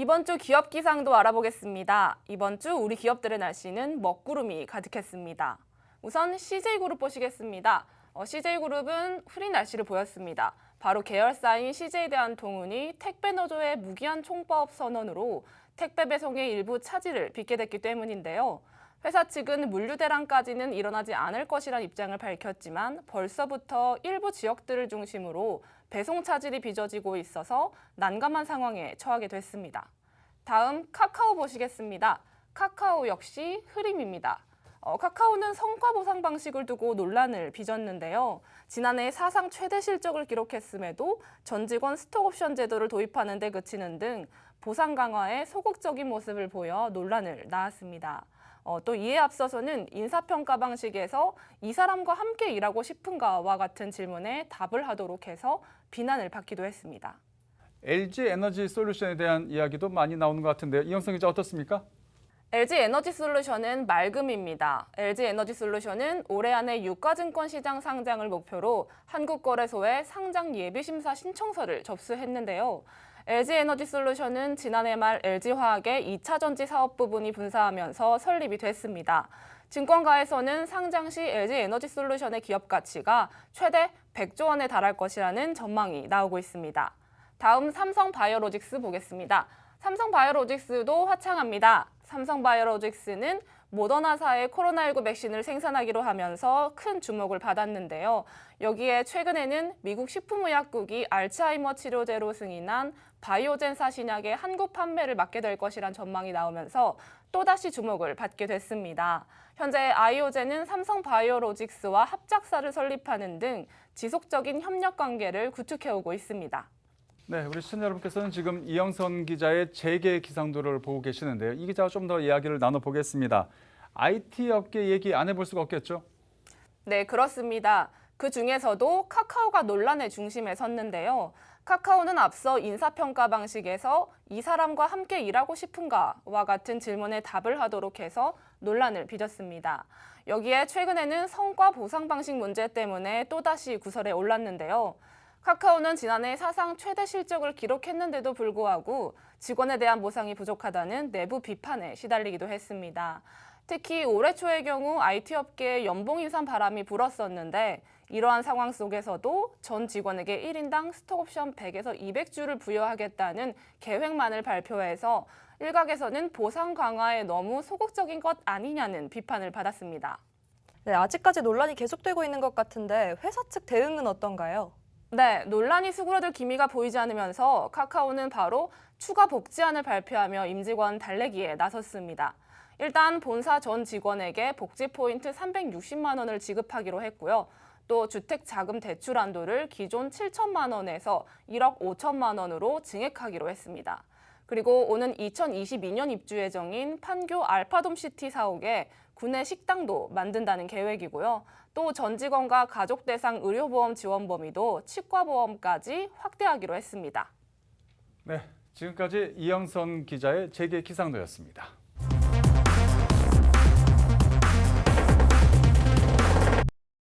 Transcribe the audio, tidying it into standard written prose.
이번 주 기업 기상도 알아보겠습니다. 이번 주 우리 기업들의 날씨는 먹구름이 가득했습니다. 우선 CJ그룹 보시겠습니다. CJ그룹은 흐린 날씨를 보였습니다. 바로 계열사인 CJ대한통운이 택배 노조의 무기한 총파업 선언으로 택배 배송의 일부 차질을 빚게 됐기 때문인데요. 회사 측은 물류 대란까지는 일어나지 않을 것이란 입장을 밝혔지만 벌써부터 일부 지역들을 중심으로 배송 차질이 빚어지고 있어서 난감한 상황에 처하게 됐습니다. 다음 카카오 보시겠습니다. 카카오 역시 흐림입니다. 카카오는 성과 보상 방식을 두고 논란을 빚었는데요. 지난해 사상 최대 실적을 기록했음에도 전 직원 스톡옵션 제도를 도입하는 데 그치는 등 보상 강화에 소극적인 모습을 보여 논란을 낳았습니다. 또 이에 앞서서는 인사평가 방식에서 이 사람과 함께 일하고 싶은가와 같은 질문에 답을 하도록 해서 비난을 받기도 했습니다. LG 에너지 솔루션에 대한 이야기도 많이 나오는 것 같은데요. 이영성 기자 어떻습니까? LG 에너지 솔루션은 맑음입니다. LG 에너지 솔루션은 올해 안에 유가증권 시장 상장을 목표로 한국거래소에 상장 예비심사 신청서를 접수했는데요. LG 에너지 솔루션은 지난해 말 LG화학의 2차 전지 사업 부분이 분사하면서 설립이 됐습니다. 증권가에서는 상장 시 LG 에너지 솔루션의 기업 가치가 최대 100조 원에 달할 것이라는 전망이 나오고 있습니다. 다음 삼성바이오로직스 보겠습니다. 삼성바이오로직스도 화창합니다. 삼성바이오로직스는 모더나사의 코로나19 백신을 생산하기로 하면서 큰 주목을 받았는데요. 여기에 최근에는 미국 식품의약국이 알츠하이머 치료제로 승인한 바이오젠사 신약의 한국 판매를 맡게 될 것이란 전망이 나오면서 또다시 주목을 받게 됐습니다. 현재 아이오젠은 삼성바이오로직스와 합작사를 설립하는 등 지속적인 협력 관계를 구축해오고 있습니다. 네, 우리 시청자 여러분께서는 지금 이영선 기자의 재계 기상도를 보고 계시는데요. 이 기자와 좀 더 이야기를 나눠보겠습니다. IT 업계 얘기 안 해볼 수가 없겠죠? 네, 그렇습니다. 그 중에서도 카카오가 논란의 중심에 섰는데요. 카카오는 앞서 인사평가 방식에서 이 사람과 함께 일하고 싶은가와 같은 질문에 답을 하도록 해서 논란을 빚었습니다. 여기에 최근에는 성과 보상 방식 문제 때문에 또다시 구설에 올랐는데요. 카카오는 지난해 사상 최대 실적을 기록했는데도 불구하고 직원에 대한 보상이 부족하다는 내부 비판에 시달리기도 했습니다. 특히 올해 초의 경우 IT 업계에 연봉 인상 바람이 불었었는데 이러한 상황 속에서도 전 직원에게 1인당 스톡옵션 100에서 200주를 부여하겠다는 계획만을 발표해서 일각에서는 보상 강화에 너무 소극적인 것 아니냐는 비판을 받았습니다. 네, 아직까지 논란이 계속되고 있는 것 같은데 회사 측 대응은 어떤가요? 네, 논란이 수그러들 기미가 보이지 않으면서 카카오는 바로 추가 복지안을 발표하며 임직원 달래기에 나섰습니다. 일단 본사 전 직원에게 복지 포인트 360만 원을 지급하기로 했고요. 또 주택자금 대출 한도를 기존 7천만 원에서 1억 5천만 원으로 증액하기로 했습니다. 그리고 오는 2022년 입주 예정인 판교 알파돔시티 사옥에 구내 식당도 만든다는 계획이고요. 또 전 직원과 가족 대상 의료보험 지원 범위도 치과보험까지 확대하기로 했습니다. 네, 지금까지 이영선 기자의 재계 기상도였습니다.